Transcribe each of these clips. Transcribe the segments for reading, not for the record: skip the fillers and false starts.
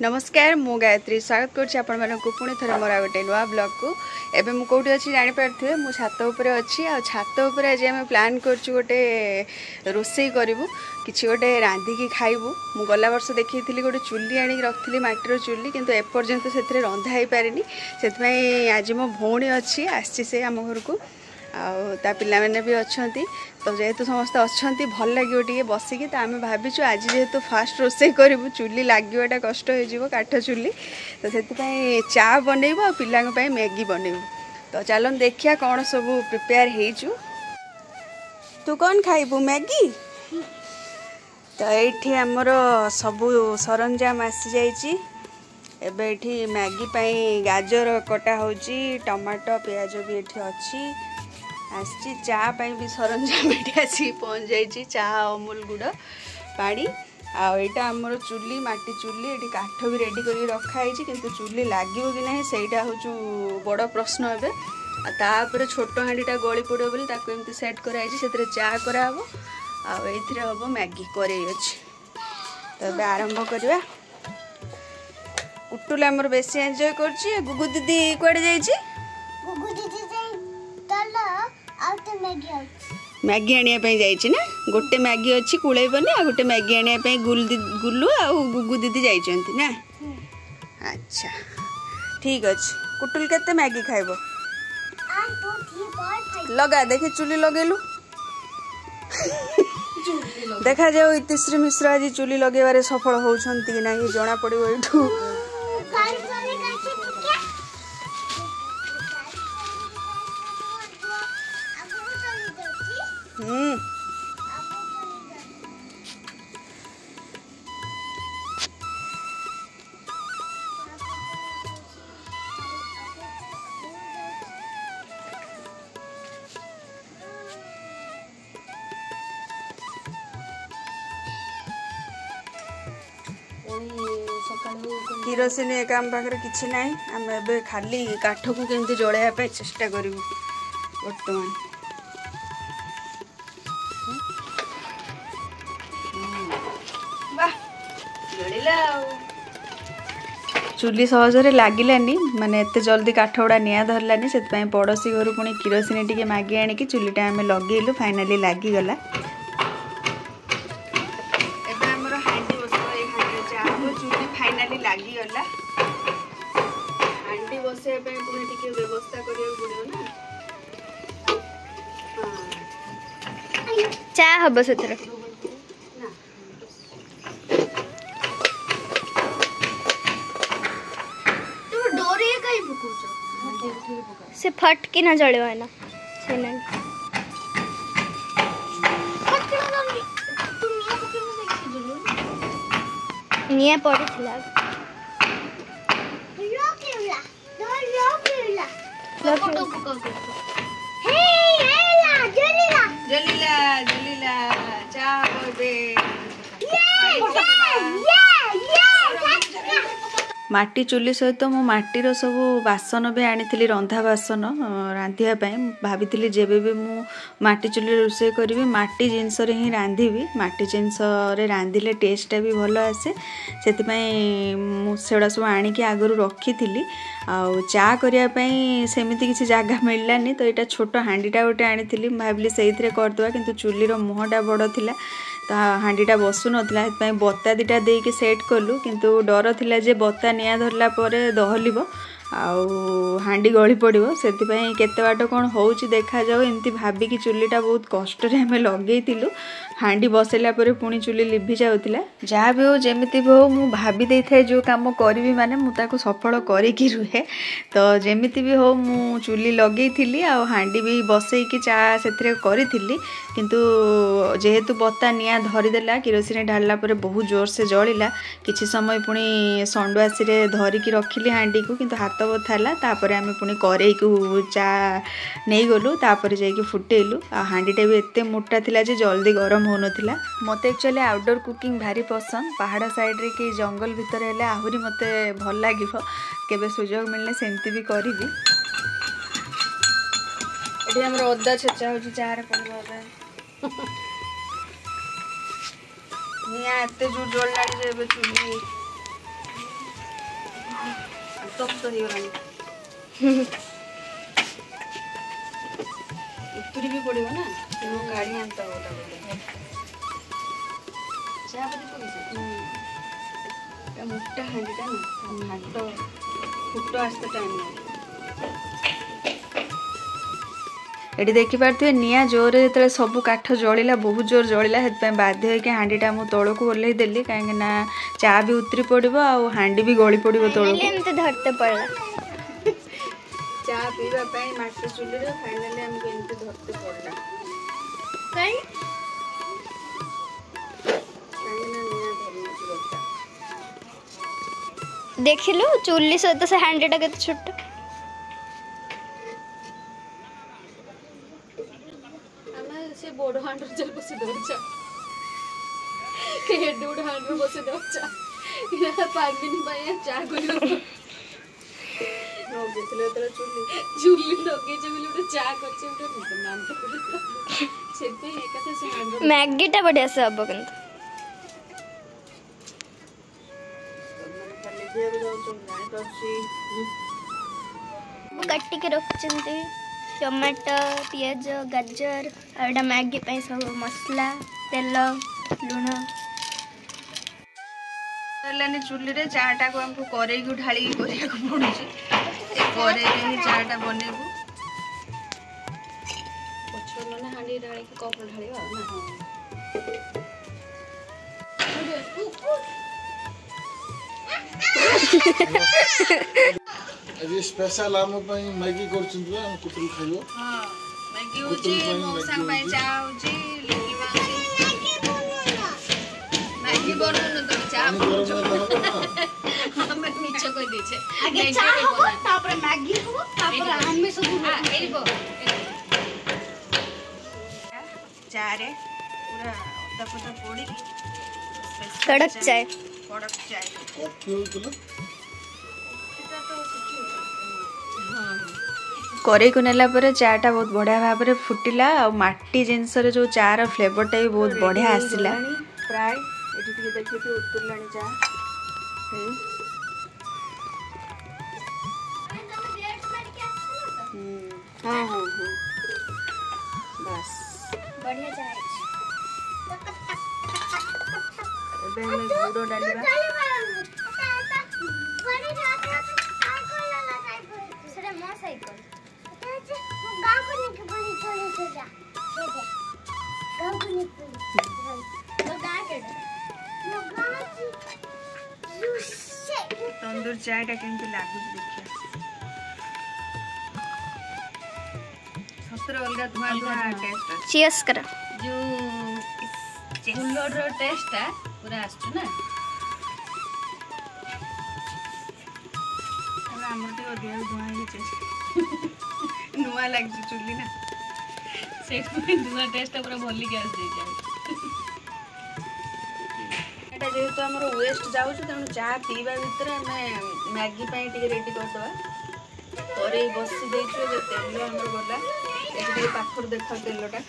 नमस्कार मु गायत्री स्वागत करूँ पुणी थर मोर गोटे नुआ ब्लॉग को एवं मुझे कौटी अच्छी जानीपारे मु छात उपर अच्छी छात उपर आज आम प्लां गोटे रोसई करूँ कि गोटे रांधिकी खाइबू मु गला वर्ष देखी गोटे चुली आनी रखी माटीर चुली किंतु एपर्यंत से रंधा हो पारे से आज मो भौणी अच्छी आसी से आम घर को आ पिला मैंने भी अच्छा तो जेहेतु समस्त अच्छा भल लगे टे बसिकी तो आम भाविचु आज जेहेतु फास्ट रोसे करूँ चुली लगवाटा कष्ट हो काठ चुली तो से चा बनइबू आ पिला मैगी बनइबू तो चलो देखिया कौन सब प्रिपेयर हो तू कौन खाइबू मैगी तो ये आमर सबू सरंजाम आसी जाइए एबे एठी मैगी पाई गाजर कटा होची टमाटो प्याज भी एठी अच्छी आसी चा पाई भी सरंजाम एठी आसी पहुँच जाइए चा अमूल गुड़ पानी आईटा आमर चुली माटी चुली ये काठ भी रेडी कर रखाई किंतु चुली लगे कि ना सहीटा हूँ बड़ प्रश्न ए तापर छोट हाँडीटा गली पड़ो बोली सेट कराई से चा कराब आईथे हम मैगी करे अच्छी तो ये आरंभ करवा उटुल आमर बेसी एंजॉय कर गुगु दीदी कुआडे जाइए मैगी आने जाइए ना गोटे मैगी अच्छी कुलैबनी आ गोटे मैगी आने गुल्लू आ गुगु दीदी जाइए ना अच्छा ठीक अच्छे कुटुल केते मैगी खाइब लगा देखे चुली लगेलु देखा जाओ इतिश्री मिश्र आज चुली लगेबारे सफल होउछंती कि नाही जना पड़िबो एठू किरोसिन एक आम पाखे किसी ना आम ए खाली काठ को केमती जलैया चेष्टा करूँ बर्तमान चुली सहजरे लगिलानी माने एते जल्दी काठ गुड़ा निआ धरलानी से पड़ोशी घर पुणी किरोसिन टी मागी आणिकी चुलीटा आम लगेलु फाइनाली लगिगला फाइनाली लगिगला हांडी बसैया पुणी टिके व्यवस्था करिया पड़ियो ना चा हब सेतिर तू डोरी काई फुकुछ से फटकी ना जळियो है ना से नहीं निया पड़ी थिला फोटो पका हे हेला जलीला जलीला जलीला चा बे माटी चुली सहित मो माटीर सब बासन भी आनी रंधा बासन रांधियापाई भाभी जेबे भी मु माटी चुली रोषे करी माटी जिनस ही रांधिबी माटी जिनस रांधिले टेस्टा भी भल आसे से सब आणिकी आगु रखी थी चा करने सेमती किसी जगह मिललानी तो यहाँ छोट हांडीटा गोटे आनी भाविली से करदे कि चुलीर मुहटा बड़ थिला तो हांडीटा बसु नाला बत्ता दीटा देके सेट कलु किंतु डर थिला जे बत्ता निआ धरला परे दहलिबो आउ हांडी गली पड़ो से केते बाट कौन हो देखा जाओ एमती भाविकी चुलीटा बहुत कष्ट आम लगे हांडी बसैला पुणी चुली लिभि जाऊला जहाँ भी हो जमी भी हो मु भाभी दे था जो कम करी माने मुझे सफल करी रुहे तो जमी भी हो मु चुली लगे थी हांडी भी बसैकी चा से करी किंतु जेहेतु बत्ता निआ धरीदेला किरोसिन ढाला बहुत जोर से जलिला किछि समय पुणी संडुआसी धरिकी रखिली हांडी को किंतु हाथ बथाला तापर आम पुणी करेई को चा नहीं गलु तापर जाइए फुटेलु आ हांडीटा भी एते मोटा थिला जे जल्दी गरम हो नथिला मते एक्चुअली आउटडोर कुकिंग भारी पसंद पहाड़ साइड रे कि जंगल भितर हेले आहुरी मते भल लागिवो केबे सुजोग मिलने सेमती भी करिवि एठी हमर अद्दा छेचा होची चार पड़वा निया एते जो जोर लाड़ी जे चुली तप्त हो गलानी उतरी भी पड़ो ना गाड़ी आनता होला चाह पत्ती पकड़ मोटा हांडीटा ना हाट फुट आसते टाइम ना ये देखिपे निआ जोर जो सब काठ जलिला बहुत जोर जलिला बाध्य होकर हांडीटा मु तौक ओल्लई देली कहीं चा भी उतरी पड़ो आ हांडी भी गली पड़ो तौक धरते पड़ा चा पीवा माटी चुली फाइनाली आमको एमती धरते पड़ला देखिलु चुली सहित से हांडीटा केते छोट से बोर्ड हांड चल बसी दौचा के हेड हांड में बसी दौचा इना पानी नहीं पाए चा कोलो नो गेतले तले चुली लगे जे बिले उठे चा करछे उठे नाम तो सेते एकथा से हांड मैगीटा बढ़िया से अब किंतु कट्टी के रखचंती टमाटो पियाज गाजर आटा मैगी पे सब मसला तेल लुण लानी चुली रे चाटा को हमको करे को ढाली करिया को पड़ुची करे रे ही चाटा बनेबू पछो न हांडी ढाली के कप ढालिबा ना अभी स्पेशल आम पई मैगी करछन हम कुटुल खाइयो हां मैगी होची मौसा पई चा होची लिखी बाची मैगी बननु तो चा हम मिछ कोइ दै छै आगे चा हो तापर मैगी हो तापर आम में सब एइबो चा रे पूरा ओदा पता पोड़ी कड़क चाय कॉफी होतलो करे को नेला पर चाटा बहुत बढ़िया भाव में फुटिला आ माटी जिनस जो चार फ्लेवरटा भी बहुत बढ़िया आसला प्राय ये देखिए उतरलानी चा हाँ हाँ हाँ बस बढ़िया चाय गुड़ डालिबा तंदूर चाय टा केमती लागुच देखिया सतर अलगा धुआं धुआं टेस्ट चीयर्स कर जो कुल्लर रो टेस्ट है पूरा आछू ना अब हमर तो अधिक धुआं ही छे नुआ लाग चुली ना से धुआं टेस्ट पूरा भली गैस दे जाए एटा जेहेतु हमर वेस्ट जाउ छ तनु चा पीबा भीतर हमें मैगी पई टिके रेडी कर दवा करे बसी दे छ जे तेल हमर गला एटी पाखर देखा तेलटा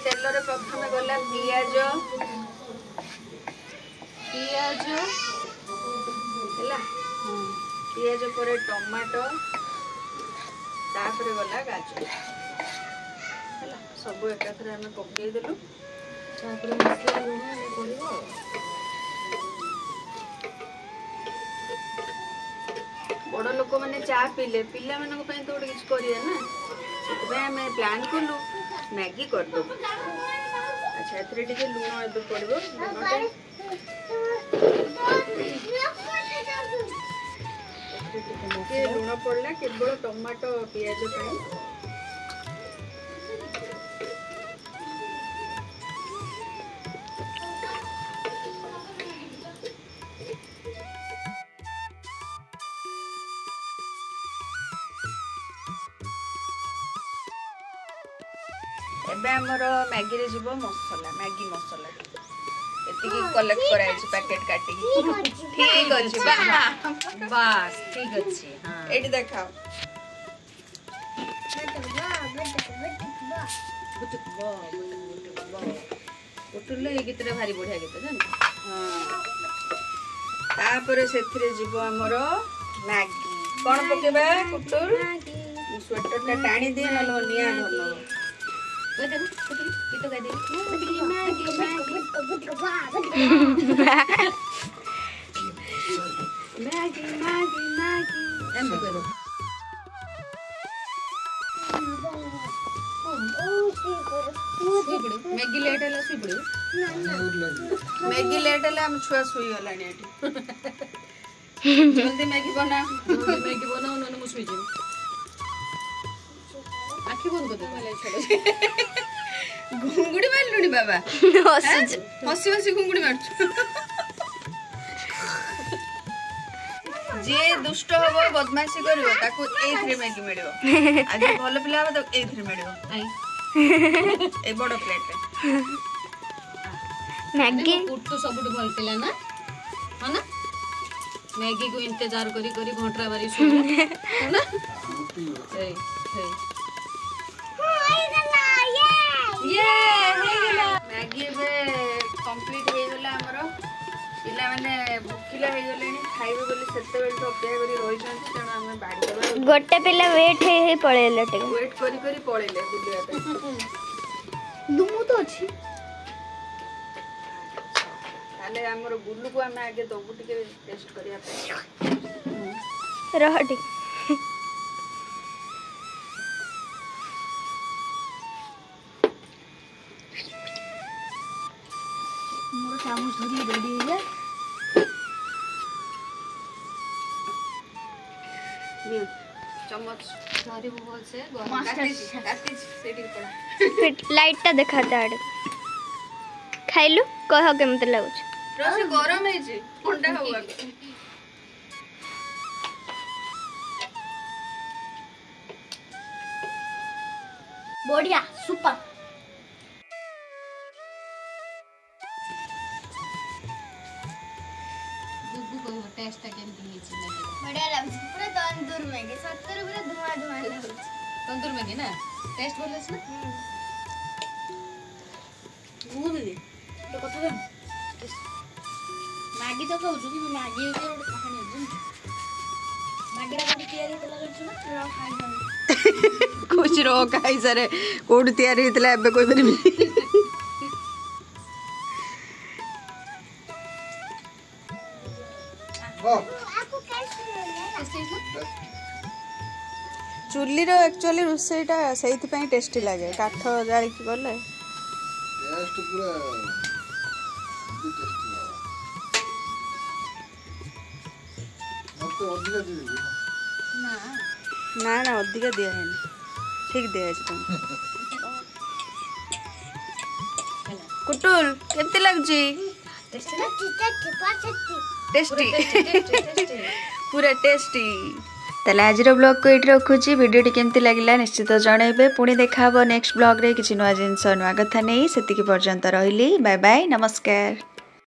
तेल रे प्रथम गला पियाज हैला पियाज पर टमाटो तापर गला गाजर हैला सब एकाथरे हमें पकई देलु तापर मसला लुण ने पड़िबो बड़ लोक मैंने चा पीले पिला मानक पई तो किछ करिया ना सेतबे हमें प्लान कलु मैगी कर दो अच्छा एथरे टिके लुण एदु पड़िबो लुण पड़ला केवल टमाटो पियाज पाई एबे हमर मैगी रे जीवो मसाला मैगी मसाला एतिकी कलेक्ट कराई छी पैकेट काटी ठीक अछि बस ठीक अछि हां एडी देखाओ पुटुल ये गीत भारी बढ़िया गीत जान तापर से जीव आमर मैगी कौन पकेबा पुटुल स्वेटर टा टाणी दिए ना निया धर गीत गाई मैगी लेट है मैगी लेट है हम छुआ सुई गला जल्दी मैगी बना मैगी बनाओ ना मु सुई जेबी आखि बंद कर दे घुंगुड़ी मारलुनी बाबा हसी हसी घुंगुड़ी मारछु जे दुष्ट हबो बदमाशी करिवो ताको एथरे मैगी मिलिवो आज भलो पिला हबो तो एथरे मिलिवो आई ए बड़ प्लेट मैगी पुट्टू सबुठ भल पिला ना हां ना मैगी को इंतजार करी करी घंटा बारी सुन ना ए ये हे गेला मैगी बे कंप्लीट हे गेला हमरो पिला माने भूखिला हे गेलेनी खाइबे बोली सेते बेल तो अपेक्षा करी रहि छन तेणु हमें बाड़ी करबा गोटे पिला वेट हे पळेले टे वेट करी करी पळेले बुलिया पे दुमु तो अछि ताले हमरो गुल्लू को हमें आगे दबु टिके टेस्ट करिया पे रहटी मोर चामच धरी रेडी है चम्मच धरी बोल से काटी सेठी पड़ा फिट लाइट ता देखाते आड़े खाइलु कह केमते लागुछ रोसे गरम है जी ठंडा होगा बढ़िया सुपर गुगु को टेस्ट केमती हिची मैगी बढ़िया लागुछ पूरा तंदूर मैगी सत्तर पूरा धुआं धुआं लागुछ तंदूर मैगी ना टेस्ट बोल ना मुंह दे तो कथा जान मैगी तो खाऊ कि मैगी के रोड कहानी है मैगी रा कोडी तयारी तो लागछ ना रो खाई जान कुछ रो खाई सारे कोड तयारी हितला एबे कोई बरी चुली रो एक्चुअली रोसेटा सेइथि पई टेस्टी लागे काठ जाली की गले टेस्ट पूरा टेस्टी मत अधिक दे दे ना ना ना अधिक दिया है ठीक दिया है तुम कुटुल केमते लागजी टेस्टी पूरा टेस्टी ताले आज ब्लॉग को ये रखुची वीडियो केमती लगिला निश्चित जनइबे पुणी देखा नेक्स्ट ब्लॉग रे किछि नुआ जिंस नुआ कथा नहीं सेतिकी पर्यंत रहिली बाय बाय नमस्कार।